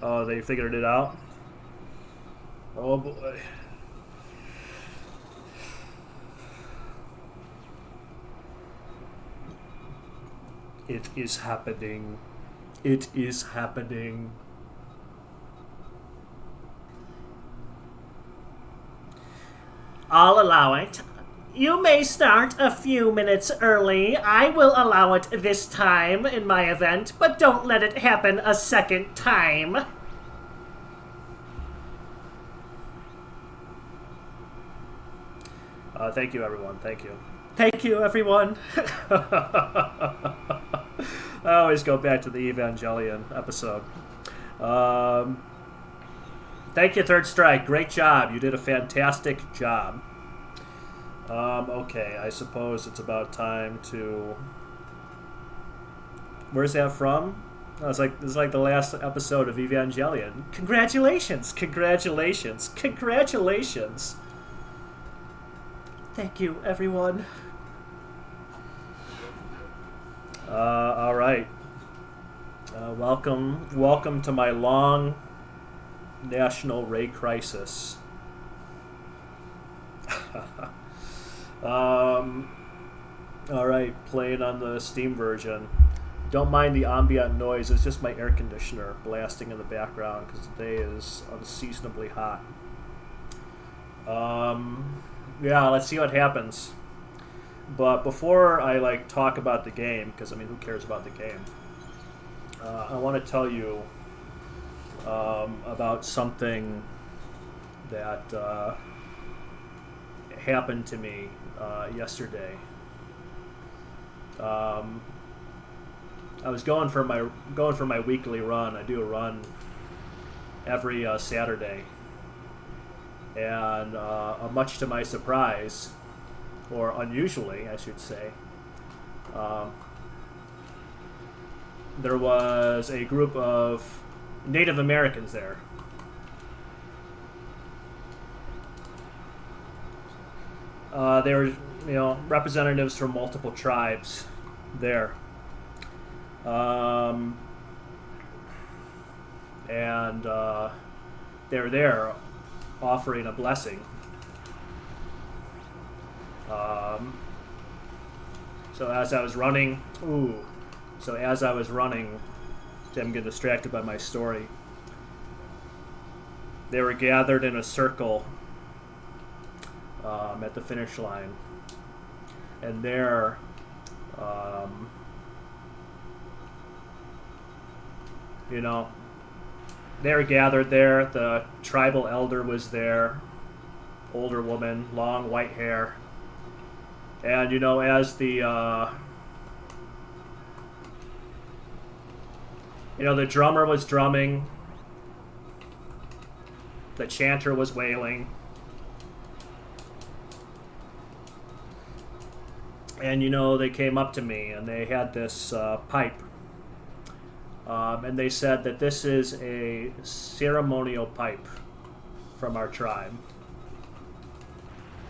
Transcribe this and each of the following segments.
Oh, they figured it out? Oh boy. It is happening. It is happening. I'll allow it. You may start a few minutes early. I will allow it this time in my event, but don't let it happen a second time. Thank you, everyone. Thank you. Thank you, everyone. I always go back to the Evangelion episode. Thank you, Third Strike. Great job. You did a fantastic job. Okay, I suppose it's about time to... Where's that from? Oh, this is like the last episode of Evangelion. Congratulations! Congratulations! Congratulations! Thank you, everyone. All right. Welcome to my long national Raycrisis. All right, playing on the Steam version. Don't mind the ambient noise. It's just my air conditioner blasting in the background because the day is unseasonably hot. Yeah, let's see what happens. But before I talk about the game, because I mean, who cares about the game? I want to tell you about something that happened to me yesterday. I was going for my weekly run. I do a run every Saturday. And much to my surprise, or unusually, I should say, there was a group of Native Americans there. They were, representatives from multiple tribes there. And they were there offering a blessing. So as I was running, I'm getting distracted by my story. They were gathered in a circle at the finish line, and there, they were gathered there. The tribal elder was there, older woman, long white hair. And, as the drummer was drumming, the chanter was wailing, and, they came up to me and they had this pipe. And they said that this is a ceremonial pipe from our tribe.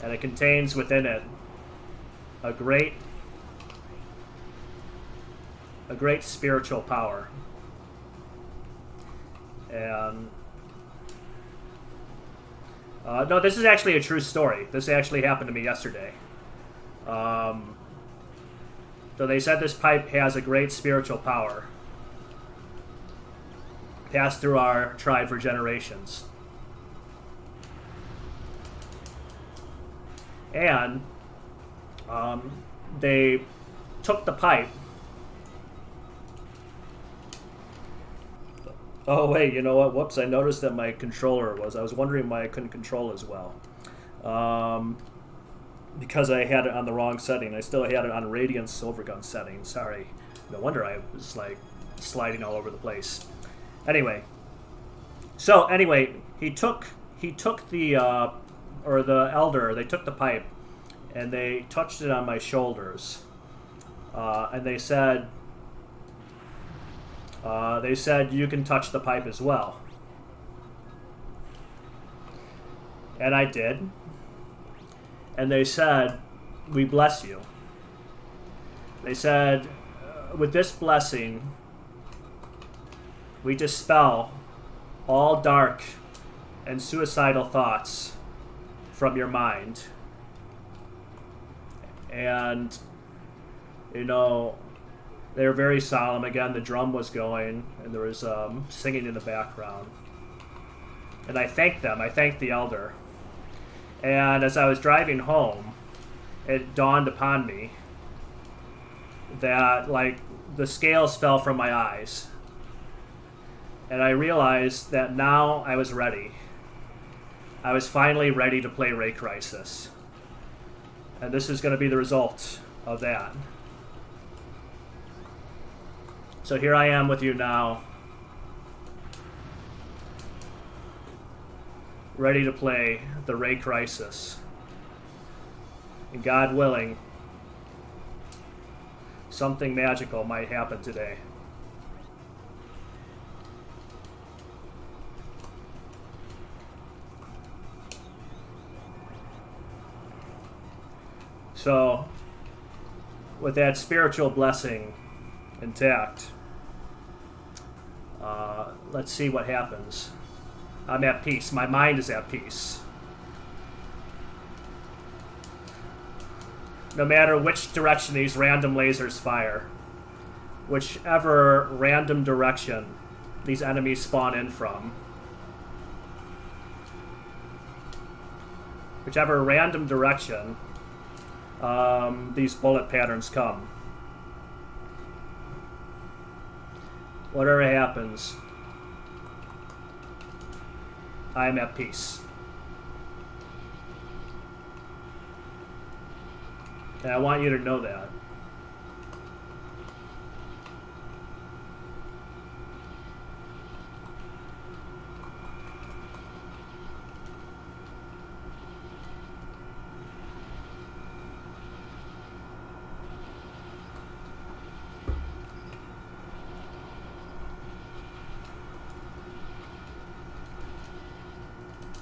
And it contains within it a great spiritual power. And no, this is actually a true story. This actually happened to me yesterday. So they said this pipe has a great spiritual power, passed through our tribe for generations. And they took the pipe. Oh, wait, you know what? Whoops, I noticed that my controller I was wondering why I couldn't control as well. Because I had it on the wrong setting. I still had it on Radiant Silvergun setting. Sorry. No wonder I was, sliding all over the place. Anyway. So, he took the, or the elder, they took the pipe, and they touched it on my shoulders. And they said, you can touch the pipe as well. And I did. And they said, we bless you. They said, with this blessing, we dispel all dark and suicidal thoughts from your mind. And, you know, they were very solemn. Again, the drum was going, and there was singing in the background. And I thanked them. I thanked the elder. And as I was driving home, it dawned upon me that, like, the scales fell from my eyes. And I realized that now I was ready. I was finally ready to play Raycrisis. And this is going to be the result of that. So here I am with you now, ready to play the Raycrisis. And God willing, something magical might happen today. So, with that spiritual blessing intact, let's see what happens. I'm at peace. My mind is at peace. No matter which direction these random lasers fire, whichever random direction these enemies spawn in from, whichever random direction these bullet patterns come, whatever happens, I am at peace. And I want you to know that.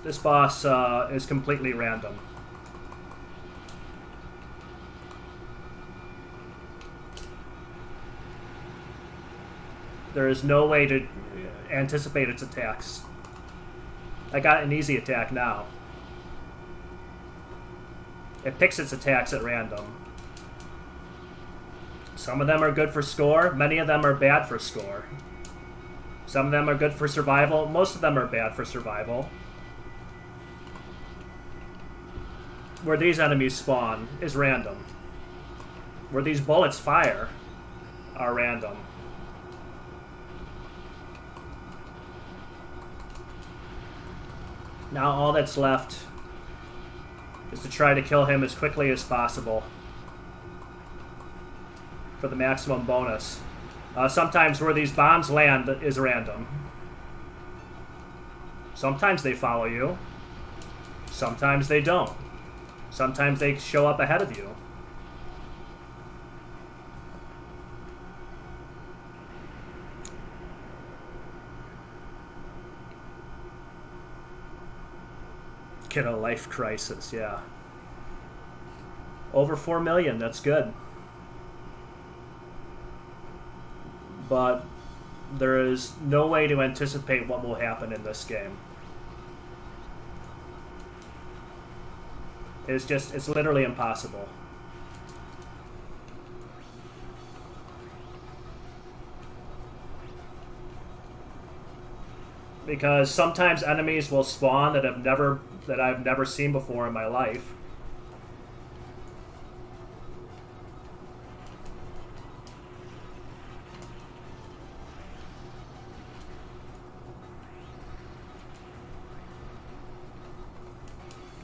This boss is completely random. There is no way to anticipate its attacks. I got an easy attack now. It picks its attacks at random. Some of them are good for score. Many of them are bad for score. Some of them are good for survival. Most of them are bad for survival. Where these enemies spawn is random. Where these bullets fire are random. Now all that's left is to try to kill him as quickly as possible for the maximum bonus. Sometimes where these bombs land is random. Sometimes they follow you. Sometimes they don't. Sometimes they show up ahead of you. Get a life crisis, yeah. Over 4 million, that's good. But there is no way to anticipate what will happen in this game. It's literally impossible. Because sometimes enemies will spawn that I've never seen before in my life.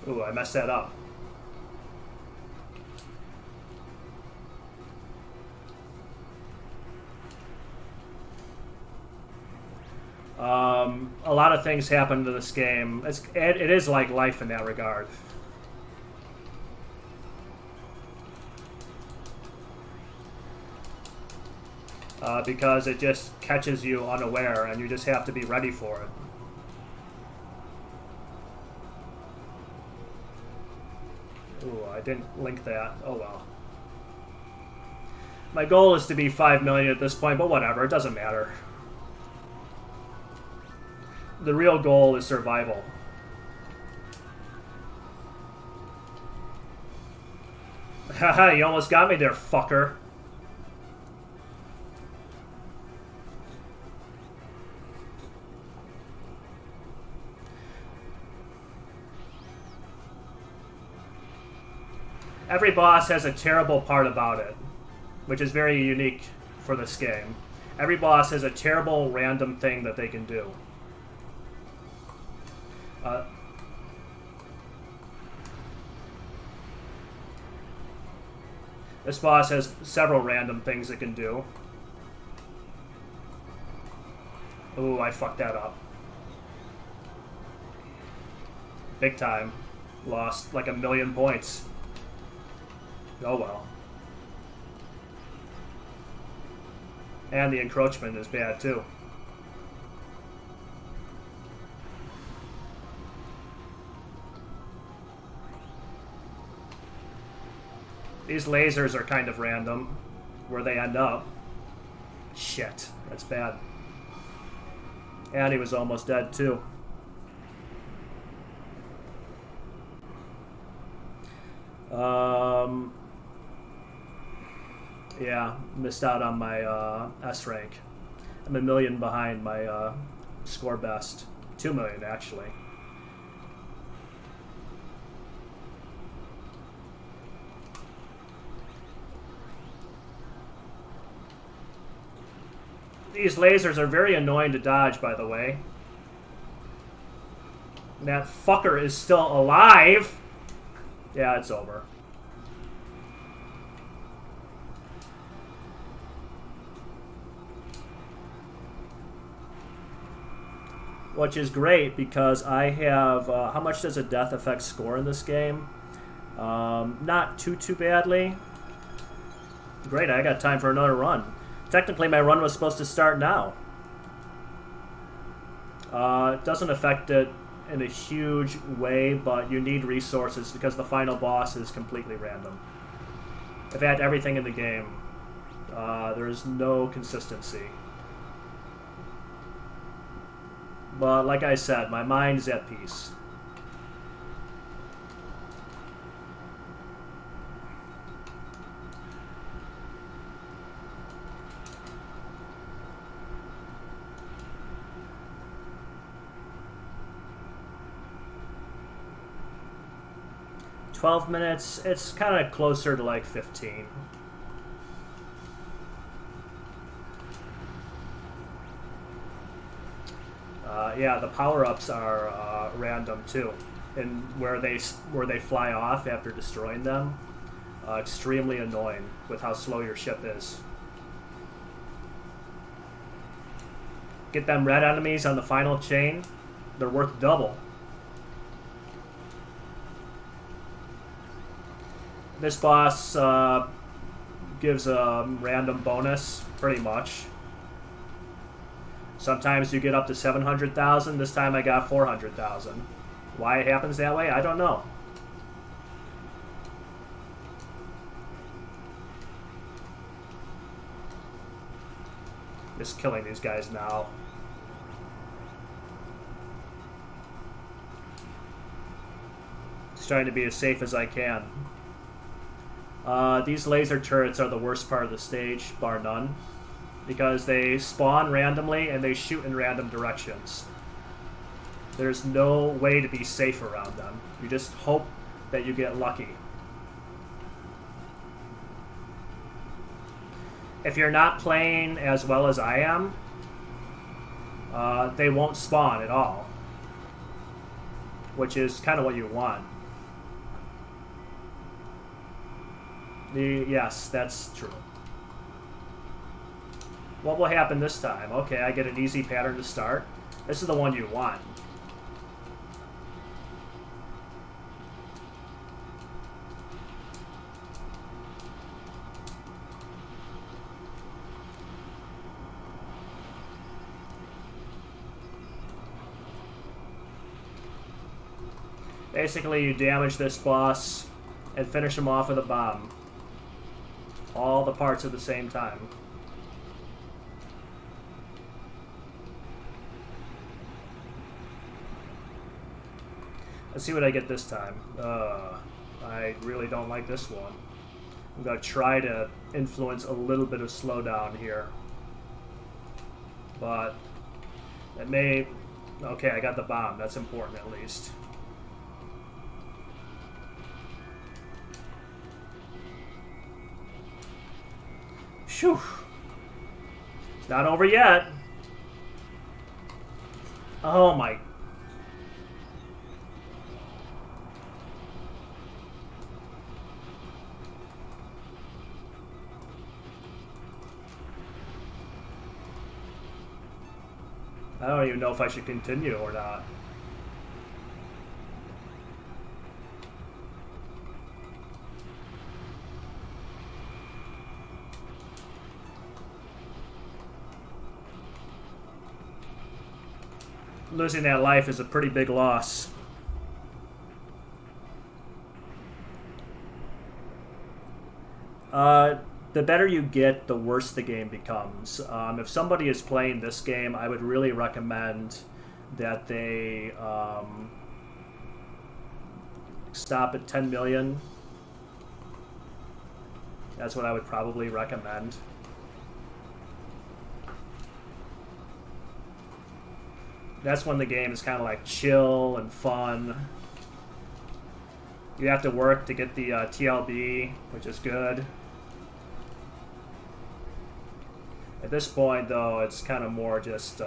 Ooh, I messed that up. A lot of things happen to this game. It is like life in that regard. Because it just catches you unaware and you just have to be ready for it. Ooh, I didn't link that. Oh well. My goal is to be 5 million at this point, but whatever, it doesn't matter. The real goal is survival. Haha, you almost got me there, fucker. Every boss has a terrible part about it, which is very unique for this game. Every boss has a terrible random thing that they can do. This boss has several random things it can do. Ooh, I fucked that up. Big time. Lost like 1,000,000 points. Oh well. And the encroachment is bad too. These lasers are kind of random where they end up. Shit, that's bad. And he was almost dead too. Yeah, missed out on my S rank. I'm 1,000,000 behind my score best. 2,000,000 actually. These lasers are very annoying to dodge, by the way. That fucker is still alive! Yeah, it's over. Which is great because I have... how much does a death effect score in this game? Not too badly. Great, I got time for another run. Technically, my run was supposed to start now. It doesn't affect it in a huge way, but you need resources because the final boss is completely random. I've had everything in the game. There is no consistency. But like I said, my mind is at peace. "12 minutes, it's kind of closer to like 15. Yeah, the power-ups are random too, and where they fly off after destroying them. Extremely annoying with how slow your ship is. Get them red enemies on the final chain, they're worth double. This boss gives a random bonus, pretty much. Sometimes you get up to 700,000. This time I got 400,000. Why it happens that way, I don't know. Just killing these guys now. Just trying to be as safe as I can. These laser turrets are the worst part of the stage, bar none. Because they spawn randomly and they shoot in random directions. There's no way to be safe around them. You just hope that you get lucky. If you're not playing as well as I am, they won't spawn at all. Which is kind of what you want. Yes, that's true. What will happen this time? Okay, I get an easy pattern to start. This is the one you want. Basically, you damage this boss and finish him off with a bomb. All the parts at the same time. Let's see what I get this time. I really don't like this one. I'm going to try to influence a little bit of slowdown here. But it may... Okay, I got the bomb. That's important at least. Phew. It's not over yet. Oh my... I don't even know if I should continue or not. Losing that life is a pretty big loss. The better you get, the worse the game becomes. If somebody is playing this game, I would really recommend that they stop at 10 million. That's what I would probably recommend. That's when the game is kind of like chill and fun. You have to work to get the TLB, which is good. At this point, though, it's kind of more just...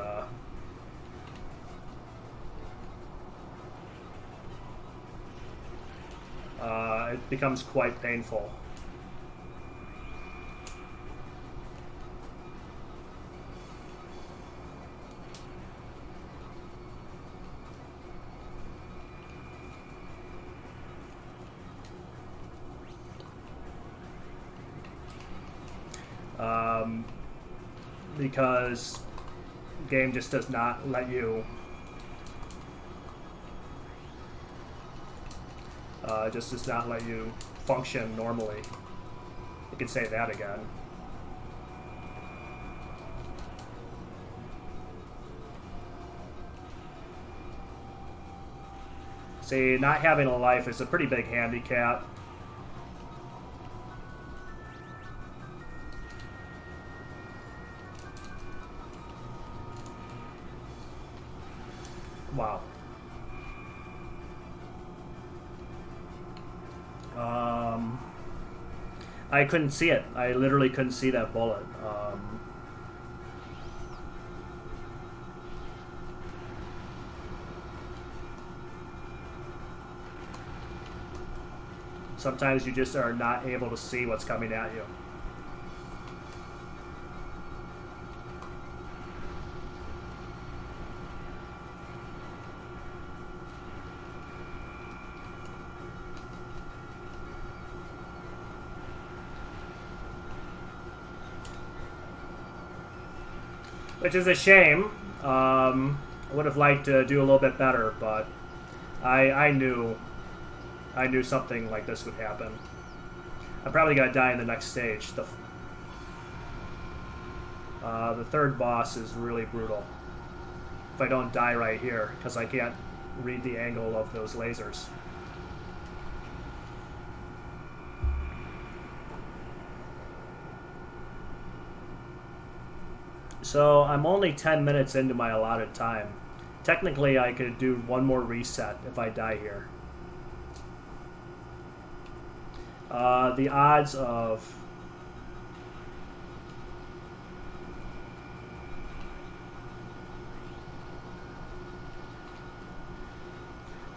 it becomes quite painful. Because the game just does not let you just does not let you function normally. You could say that again. See, not having a life is a pretty big handicap. Wow. I couldn't see it. I literally couldn't see that bullet. Sometimes you just are not able to see what's coming at you. Which is a shame. I would have liked to do a little bit better, but I knew something like this would happen. I'm probably gonna die in the next stage. The third boss is really brutal. If I don't die right here, because I can't read the angle of those lasers. So I'm only 10 minutes into my allotted time. Technically, I could do one more reset if I die here. The odds of...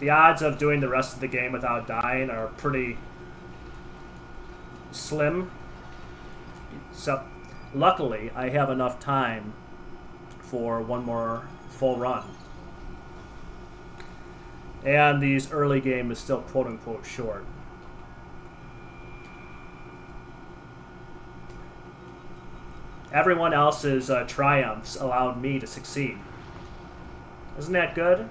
The odds of doing the rest of the game without dying are pretty slim. So, luckily, I have enough time for one more full run. And these early game is still quote-unquote short. Everyone else's triumphs allowed me to succeed. Isn't that good?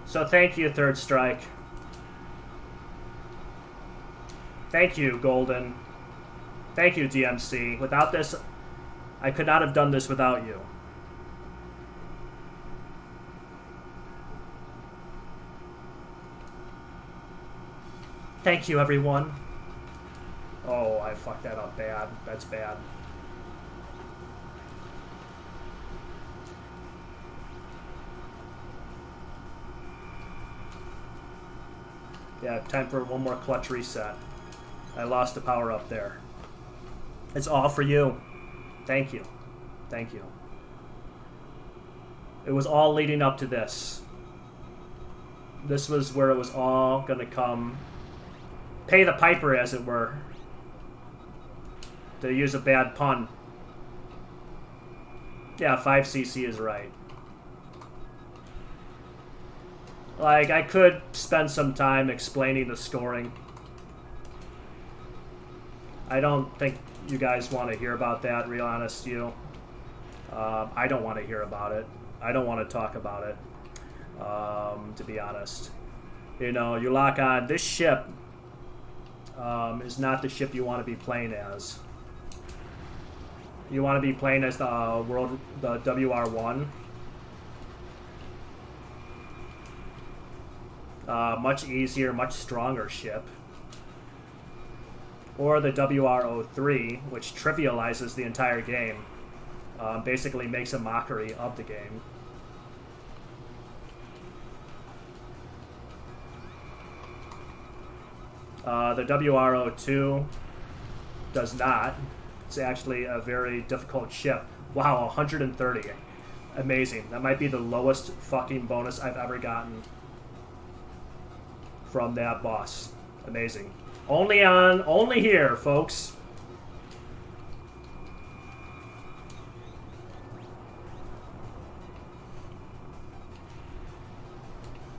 So thank you, Third Strike. Thank you, Golden. Thank you, DMC. Without this, I could not have done this without you. Thank you, everyone. Oh, I fucked that up bad. That's bad. Yeah, time for one more clutch reset. I lost a power up there. It's all for you. Thank you. Thank you. It was all leading up to this. This was where it was all gonna come. Pay the piper, as it were. To use a bad pun. Yeah, 5cc is right. Like, I could spend some time explaining the scoring. I don't think you guys want to hear about that, real honest to you. I don't want to hear about it. I don't want to talk about it, to be honest. You know, you lock on, this ship is not the ship you want to be playing as. You want to be playing as the WR-1. Much easier, much stronger ship. Or the WR-03, which trivializes the entire game. Basically makes a mockery of the game. The WR-02 does not. It's actually a very difficult ship. Wow, 130. Amazing. That might be the lowest fucking bonus I've ever gotten from that boss. Amazing. Only here, folks.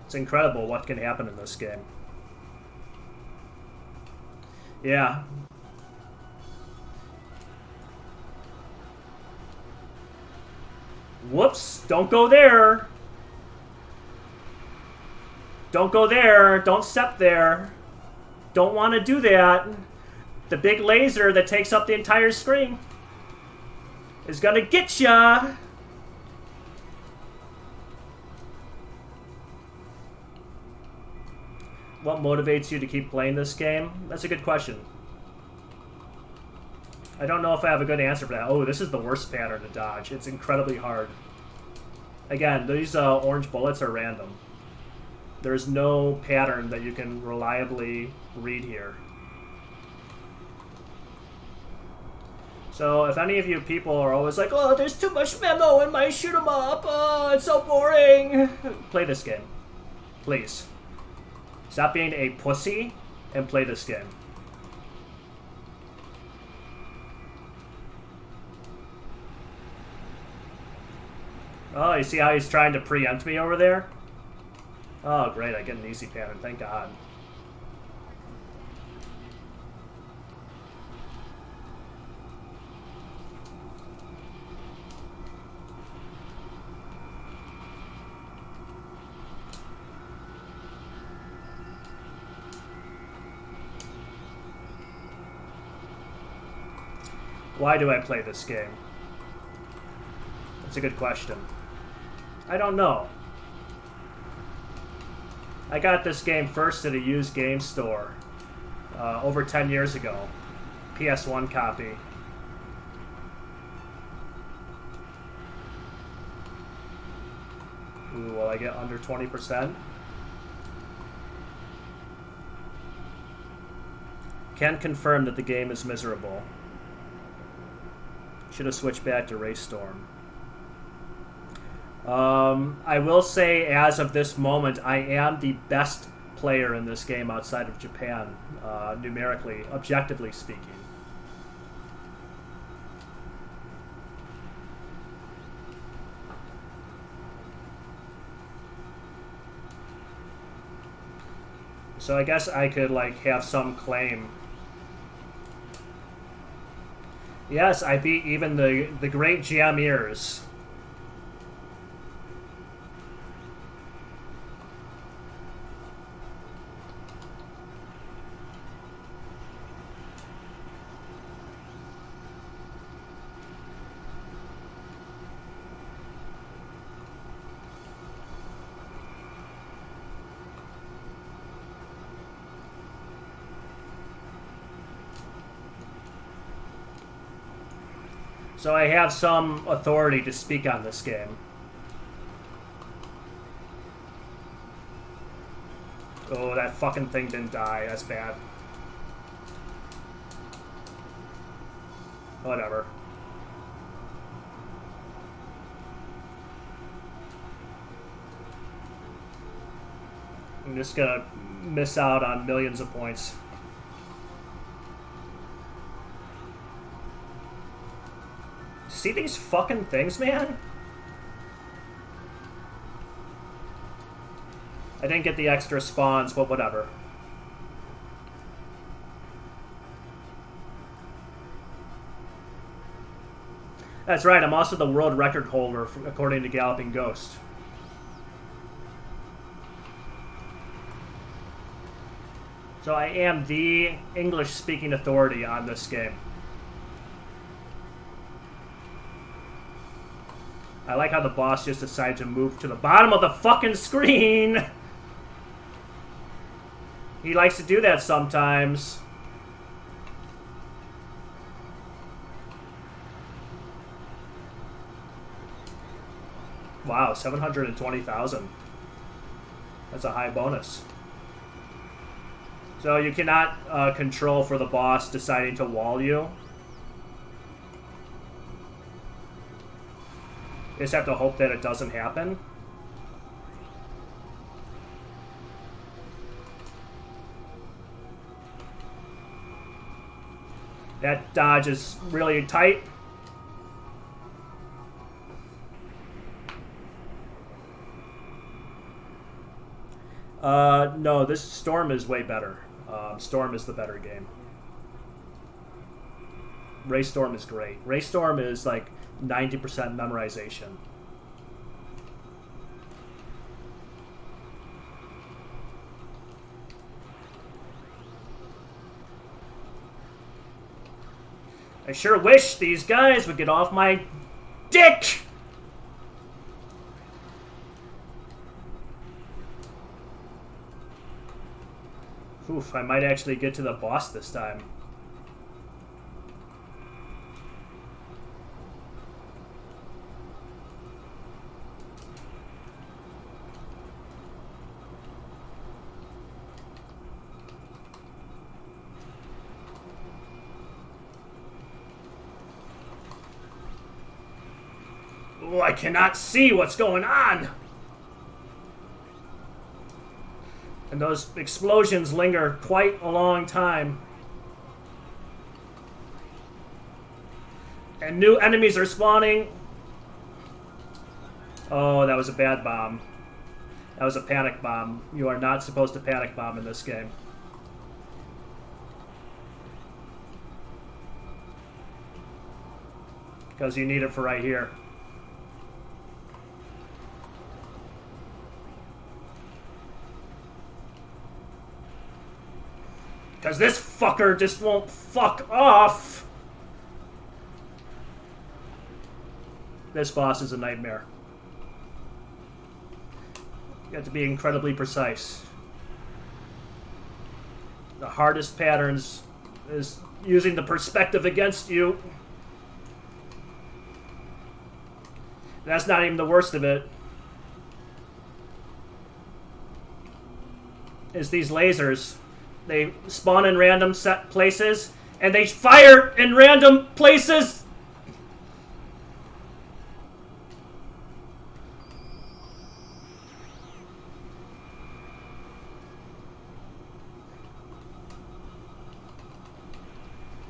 It's incredible what can happen in this game. Yeah. Whoops, don't go there. Don't go there. Don't step there. Don't want to do that. The big laser that takes up the entire screen is gonna get ya. What motivates you to keep playing this game? That's a good question. I don't know if I have a good answer for that. Oh, this is the worst pattern to dodge. It's incredibly hard. Again, these orange bullets are random. There's no pattern that you can reliably read here. So if any of you people are always like, oh, there's too much memo in my shoot 'em up, oh, it's so boring, play this game. Please. Stop being a pussy and play this game. Oh, you see how he's trying to preempt me over there? Oh, great, I get an easy pattern, thank God. Why do I play this game? That's a good question. I don't know. I got this game first at a used game store over 10 years ago. PS1 copy. Ooh, will I get under 20%? Can confirm that the game is miserable. Should have switched back to Race Storm. I will say, as of this moment, I am the best player in this game outside of Japan, numerically, objectively speaking. So I guess I could, like, have some claim. Yes, I beat even the great Jamirs. So I have some authority to speak on this game. Oh, that fucking thing didn't die. That's bad. Whatever. I'm just gonna miss out on millions of points. See these fucking things, man? I didn't get the extra spawns, but whatever. That's right, I'm also the world record holder, according to Galloping Ghost. So I am the English-speaking authority on this game. I like how the boss just decided to move to the bottom of the fucking screen. He likes to do that sometimes. Wow, 720,000. That's a high bonus. So you cannot control for the boss deciding to wall you. You just have to hope that it doesn't happen. That dodge is really tight. No, this Storm is way better. Storm is the better game. Ray Storm is great. Ray Storm is like 90% memorization. I sure wish these guys would get off my dick! Oof, I might actually get to the boss this time. Oh, I cannot see what's going on! And those explosions linger quite a long time. And new enemies are spawning. Oh, that was a bad bomb. That was a panic bomb. You are not supposed to panic bomb in this game. Because you need it for right here. Because this fucker just won't fuck off. This boss is a nightmare. You have to be incredibly precise. The hardest patterns is using the perspective against you. That's not even the worst of it. Is these lasers. They spawn in random set places, and they fire in random places!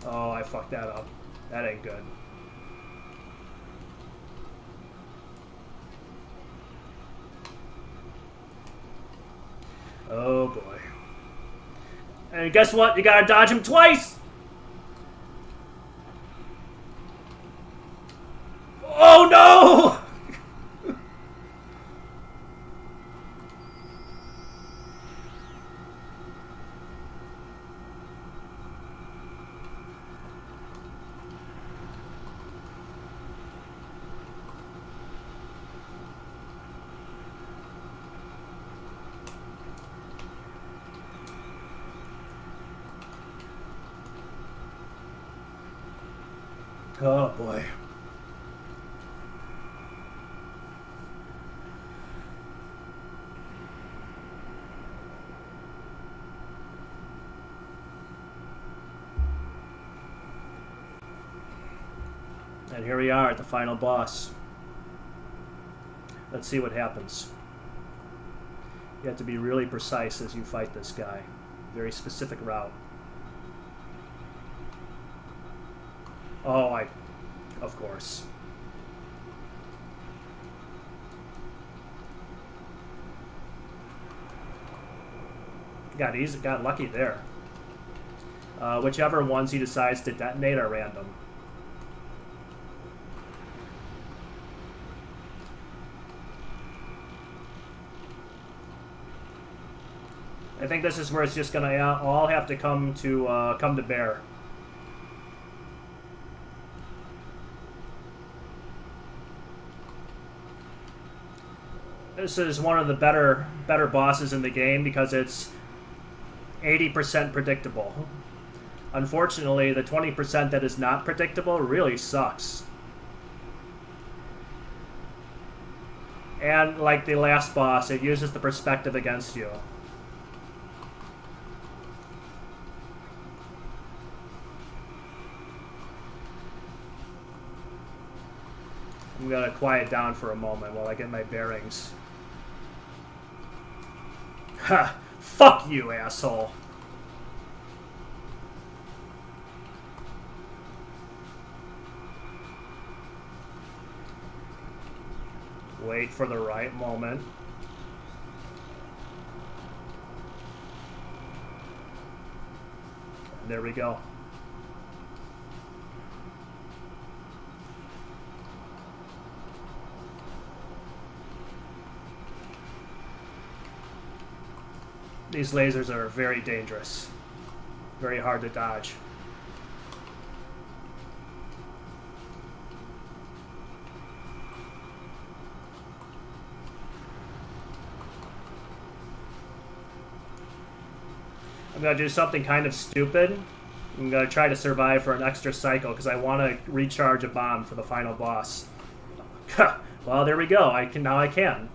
Oh, I fucked that up. That ain't good. Oh boy. And guess what? You gotta dodge him twice! Oh no! Oh boy. And here we are at the final boss. Let's see what happens. You have to be really precise as you fight this guy. Very specific route. Oh, of course. Got lucky there. Whichever ones he decides to detonate are random. I think this is where it's just gonna all have to come to bear. This is one of the better bosses in the game because it's 80% predictable. Unfortunately, the 20% that is not predictable really sucks. And like the last boss, it uses the perspective against you. I'm gonna quiet down for a moment while I get my bearings. Ha! Fuck you, asshole! Wait for the right moment. And there we go. These lasers are very dangerous. Very hard to dodge. I'm going to do something kind of stupid. I'm going to try to survive for an extra cycle because I want to recharge a bomb for the final boss. Well, there we go. Now I can.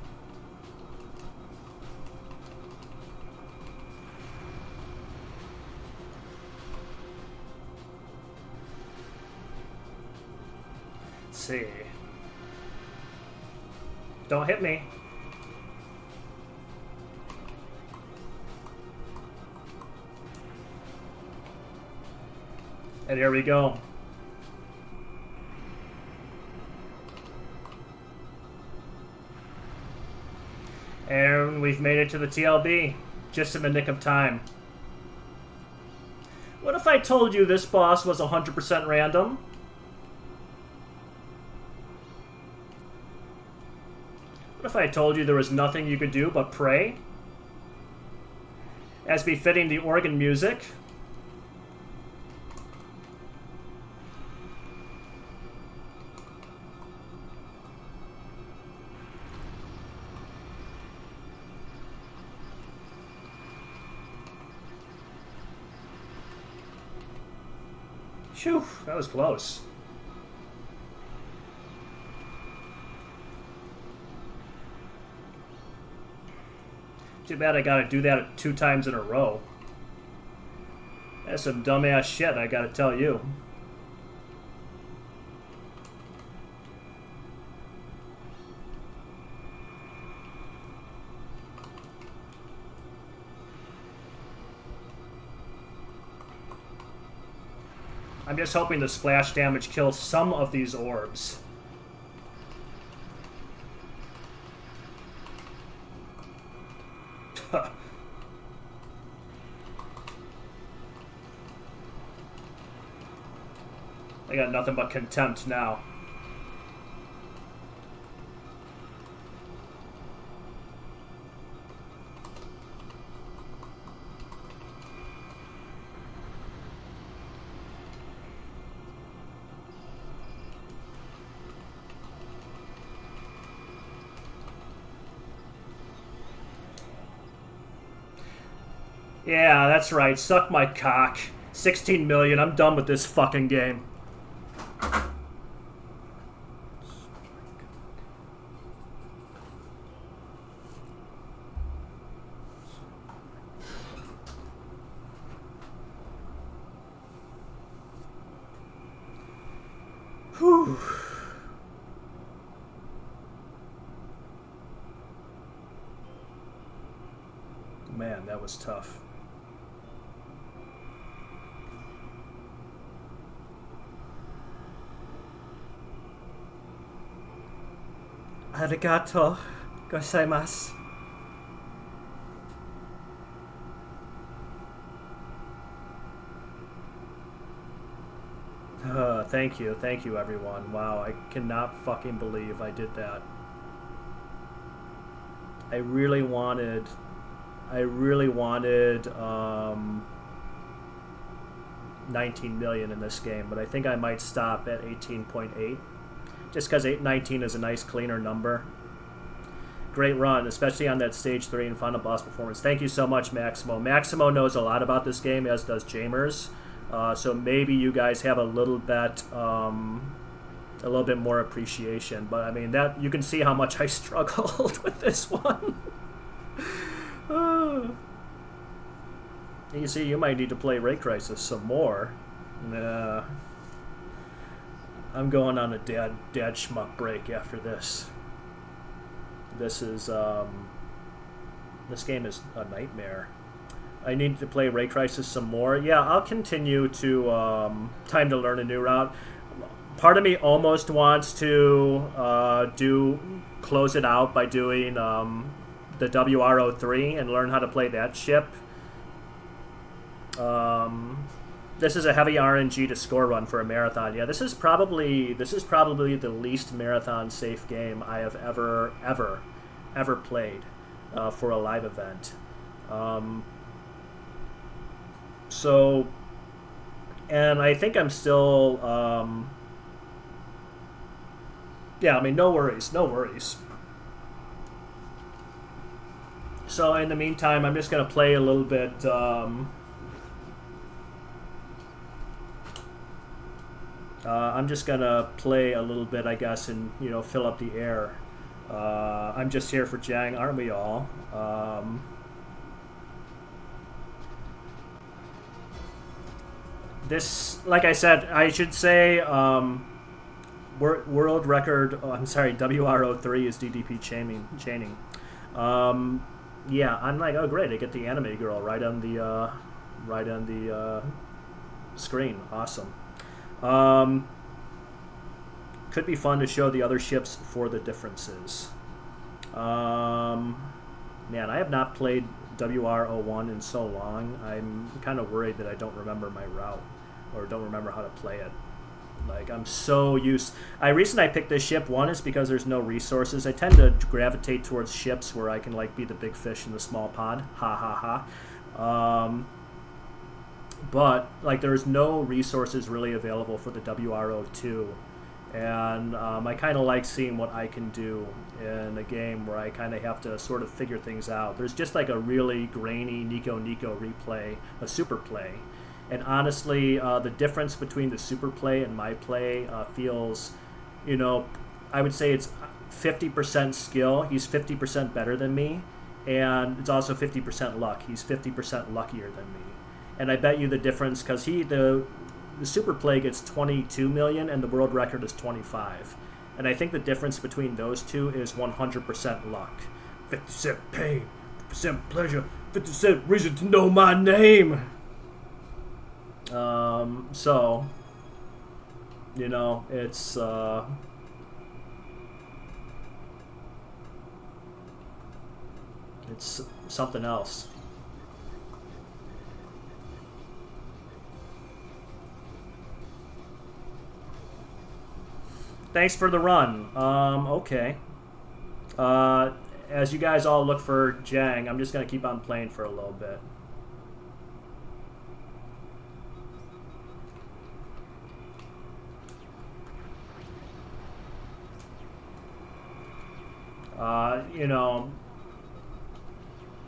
Let's see. Don't hit me. And here we go. And we've made it to the TLB, just in the nick of time. What if I told you this boss was 100% random? What if I told you there was nothing you could do but pray? As befitting the organ music. Phew, that was close. Too bad I gotta do that 2 times in a row. That's some dumbass shit, I gotta tell you. I'm just hoping the splash damage kills some of these orbs. I got nothing but contempt now. Yeah, that's right. Suck my cock. 16 million. I'm done with this fucking game. Whew. Man, that was tough. Arigato gozaimasu. Thank you everyone. Wow, I cannot fucking believe I did that. I really wanted 19 million in this game, but I think I might stop at 18.8, just because 19 is a nice cleaner number. Great run, especially on that stage 3 and final boss performance. Thank you so much, Maximo. Maximo knows a lot about this game, as does Jamers. So maybe you guys have a little bit more appreciation. But I mean, that you can see how much I struggled with this one. You see, you might need to play Raycrisis some more. Nah. I'm going on a dad shmup break after this. This game is a nightmare. I need to play Raycrisis some more. Yeah, I'll continue to Time to Learn a New Route. Part of me almost wants to close it out by doing the WR-03 and learn how to play that ship. This is a heavy RNG to score run for a marathon. Yeah, this is probably the least marathon safe game I have ever played for a live event. So, and I think I'm still, yeah, I mean, no worries. So in the meantime, I'm just going to play a little bit, I'm just going to play a little bit, I guess, and, fill up the air. I'm just here for Jang, aren't we all? This, like I said, I should say, world record. Oh, I'm sorry, WR-03 is DDP chaining. Yeah, I'm like, oh great, I get the anime girl right on the screen. Awesome. Could be fun to show the other ships for the differences. Man, I have not played WR-01 in so long. I'm kind of worried that I don't remember my route or don't remember how to play it. Like, I'm so used. The reason I picked this ship, one, is because there's no resources. I tend to gravitate towards ships where I can, like, be the big fish in the small pond. Ha ha ha. But, like, there's no resources really available for the WR-02. And I kind of like seeing what I can do in a game where I kind of have to sort of figure things out. There's just like a really grainy Nico replay, a super play. And honestly, the difference between the super play and my play feels, I would say it's 50% skill. He's 50% better than me. And it's also 50% luck. He's 50% luckier than me. And I bet you the difference, because the super play gets 22 million and the world record is 25. And I think the difference between those two is 100% luck. 50% pain, 50% pleasure, 50% reason to know my name. So, it's something else. Thanks for the run. Okay. As you guys all look for Jang, I'm just going to keep on playing for a little bit.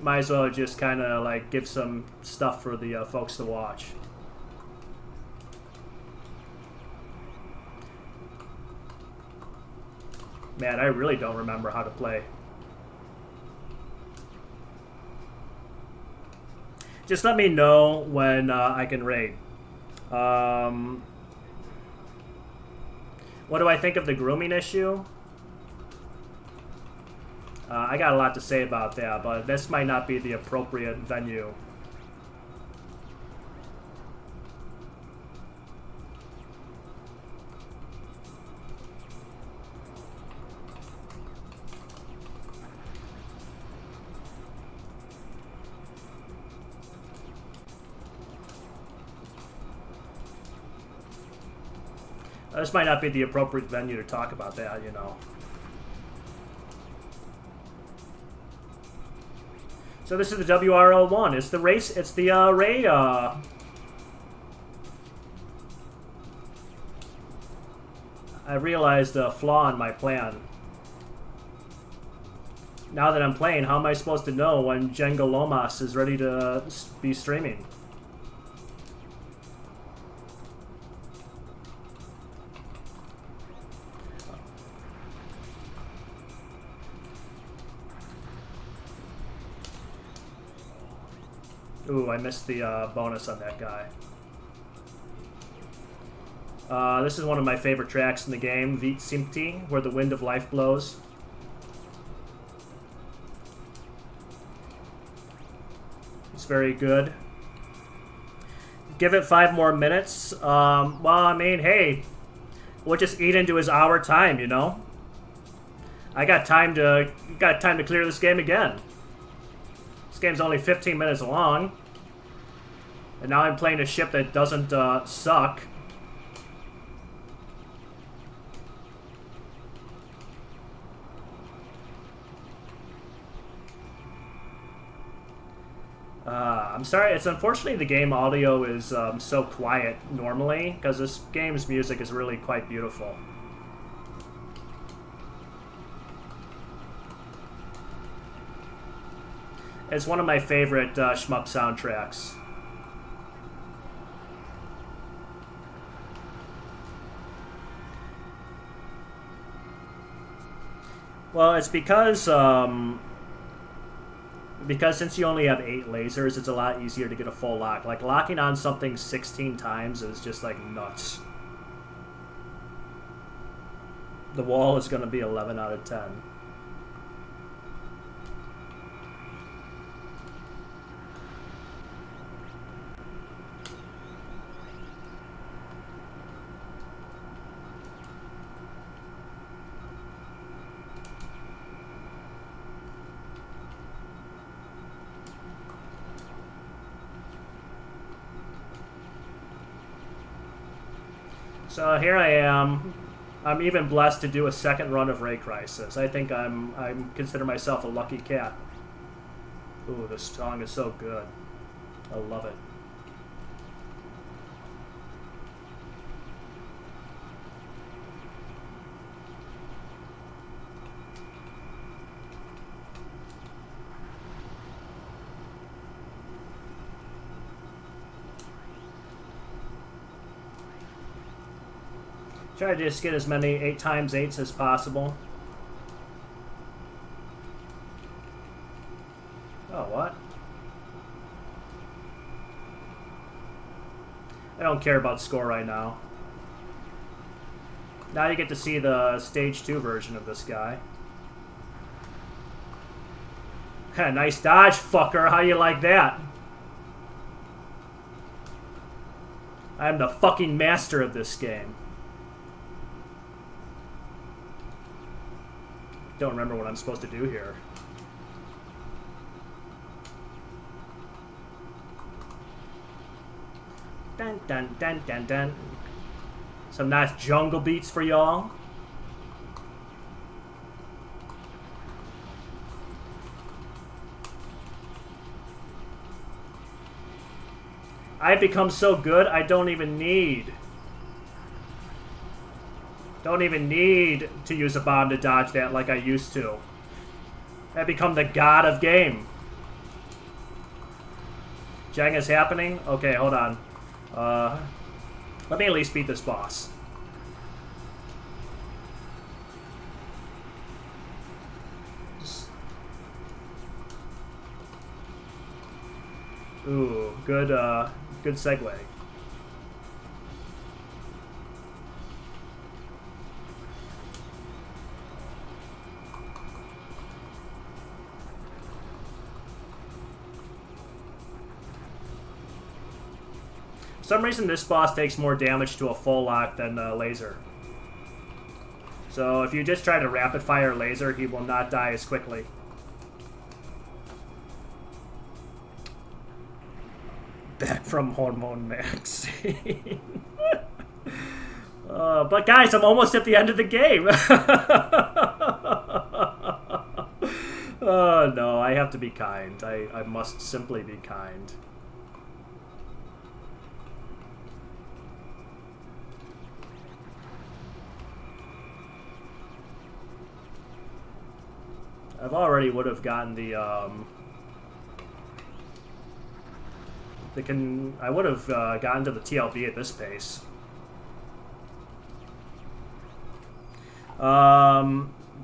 Might as well just kind of like give some stuff for the folks to watch. Man, I really don't remember how to play. Just let me know when I can raid. What do I think of the grooming issue? I got a lot to say about that, but this might not be the appropriate venue. This might not be the appropriate venue to talk about that, you know. So this is the WR-01. It's the race. It's the Ray. I realized a flaw in my plan. Now that I'm playing, how am I supposed to know when Jenga Lomas is ready to be streaming? Ooh, I missed the bonus on that guy. This is one of my favorite tracks in the game, Vit Simpti, Where the Wind of Life Blows. It's very good. Give it 5 more minutes. Well, I mean, hey, we'll just eat into his hour time, you know? I got time to clear this game again. This game's only 15 minutes long. And now I'm playing a ship that doesn't suck. I'm sorry, it's unfortunately the game audio is so quiet normally, because this game's music is really quite beautiful. It's one of my favorite Shmup soundtracks. Well, it's because since you only have 8 lasers, it's a lot easier to get a full lock. Like, locking on something 16 times is just, like, nuts. The wall is going to be 11 out of 10. So here I am. I'm even blessed to do a second run of Raycrisis. I think I'm consider myself a lucky cat. Ooh, this song is so good. I love it. Try to just get as many 8x8s as possible. Oh, what? I don't care about score right now. Now you get to see the Stage 2 version of this guy. Nice dodge, fucker. How you like that? I'm the fucking master of this game. Don't remember what I'm supposed to do here. Dun dun dun dun dun. Some nice jungle beats for y'all. I've become so good I don't even need to use a bomb to dodge that like I used to. I've become the god of game. Jenga's happening? Okay, hold on. Let me at least beat this boss. Ooh, good segue. For some reason, this boss takes more damage to a full lock than laser. So if you just try to rapid fire laser, he will not die as quickly. Back from Hormone Max. But guys, I'm almost at the end of the game. Oh no, I have to be kind. I must simply be kind. I've already would have gotten the I would have gotten to the TLB at this pace.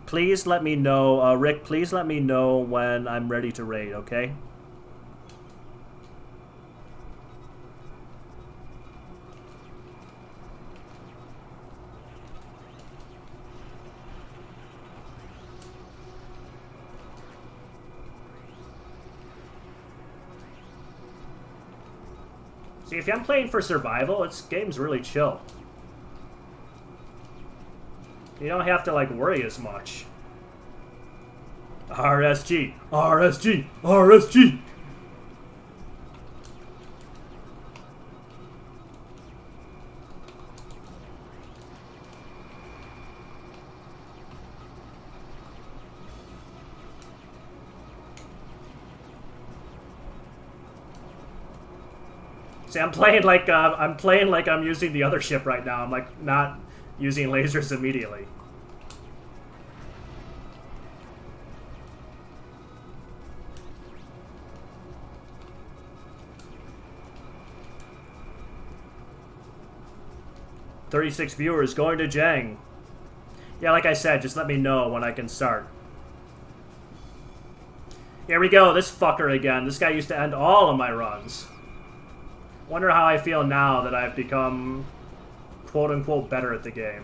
Please let me know, Rick, please let me know when I'm ready to raid, okay? See, if I'm playing for survival, this game's really chill. You don't have to, like, worry as much. RSG! RSG! RSG! See, I'm playing like I'm using the other ship right now. I'm like not using lasers immediately. "36 viewers going to Jang." Yeah, like I said, just let me know when I can start. Here we go, this fucker again. This guy used to end all of my runs. Wonder how I feel now that I've become quote-unquote better at the game.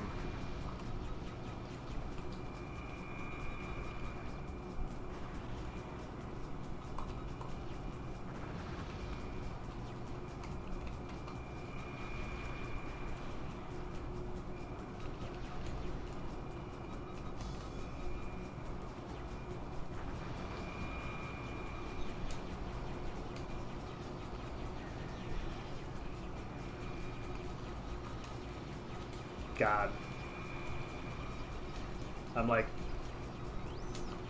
God. I'm like,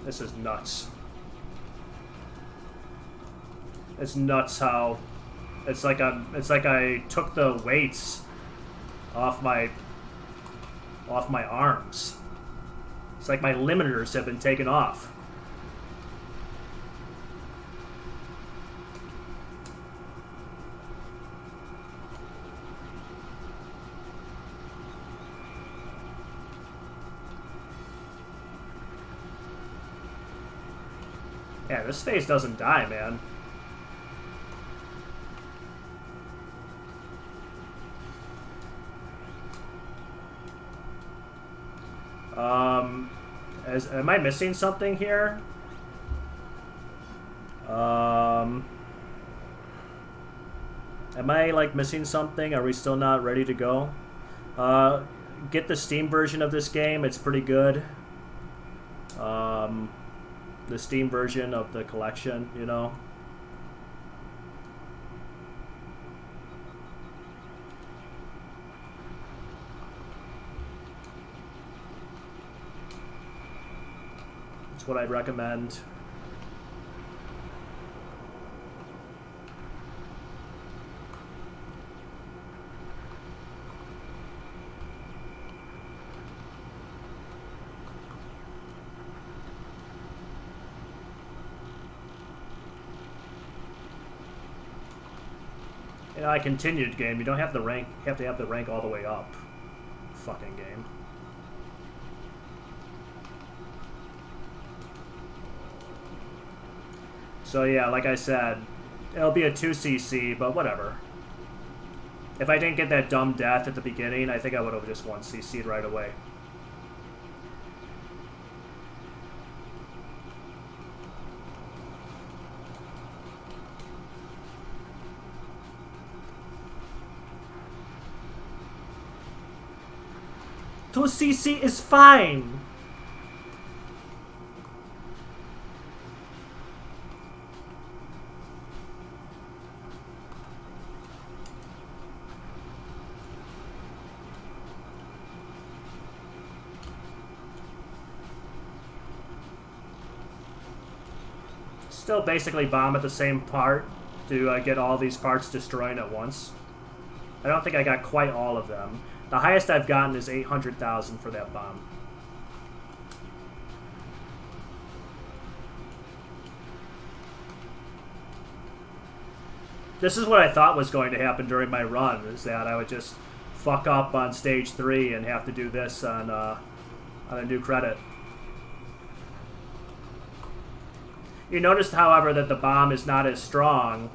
this is nuts. It's nuts how it's like I took the weights off my arms. It's like my limiters have been taken off. Yeah, this phase doesn't die, man. Am I missing something here? Am I, like, missing something? Are we still not ready to go? Get the Steam version of this game. It's pretty good. The Steam version of the collection, you know. That's what I'd recommend. You know, I continued game. You don't have the rank. You have to have the rank all the way up. Fucking game. So yeah, like I said, it'll be a 2cc, but whatever. If I didn't get that dumb death at the beginning, I think I would have just 1cc'd right away. 2cc is fine. Still basically bomb at the same part to get all these parts destroyed at once. I don't think I got quite all of them. The highest I've gotten is 800,000 for that bomb. This is what I thought was going to happen during my run, is that I would just fuck up on stage 3 and have to do this on a new credit. You noticed, however, that the bomb is not as strong.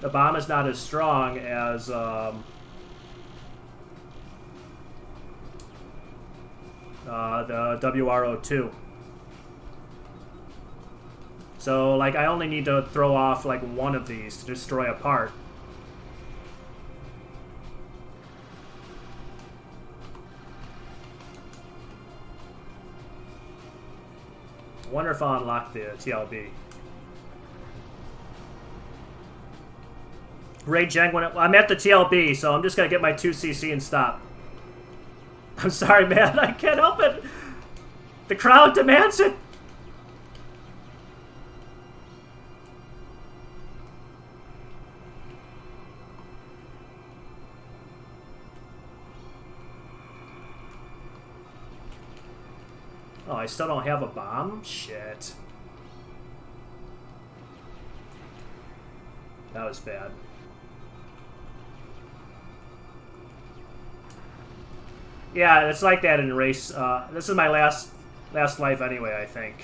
The bomb is not as strong as the WR-02. So, like, I only need to throw off, like, one of these to destroy a part. I wonder if I'll unlock the TLB. Ray Jeng, I'm at the TLB, so I'm just gonna get my 2cc and stop. I'm sorry, man. I can't help it. The crowd demands it. Oh, I still don't have a bomb? Shit. That was bad. Yeah, it's like that in race. This is my last life anyway, I think.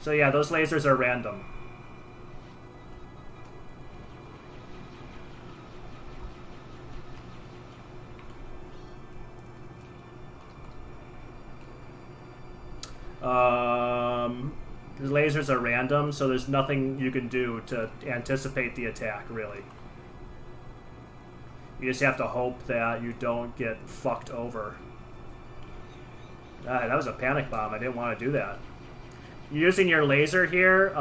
So yeah, those lasers are random. The lasers are random, so there's nothing you can do to anticipate the attack, really. You just have to hope that you don't get fucked over. That was a panic bomb. I didn't want to do that. Using your laser here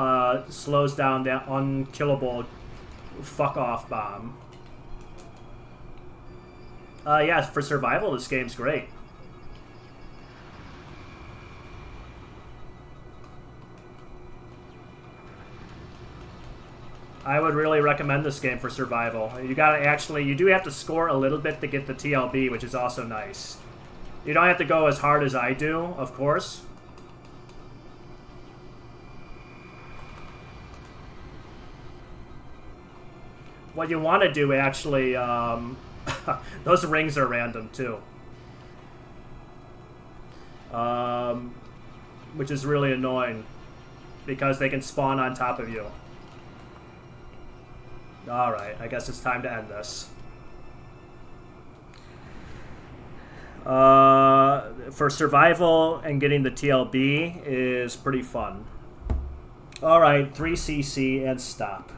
slows down that unkillable fuck-off bomb. Yeah, for survival, this game's great. I would really recommend this game for survival. You do have to score a little bit to get the TLB, which is also nice. You don't have to go as hard as I do, of course. What you want to do, actually, those rings are random, too. Which is really annoying, because they can spawn on top of you. Alright, I guess it's time to end this. For survival and getting the TLB is pretty fun. Alright, 3cc and stop.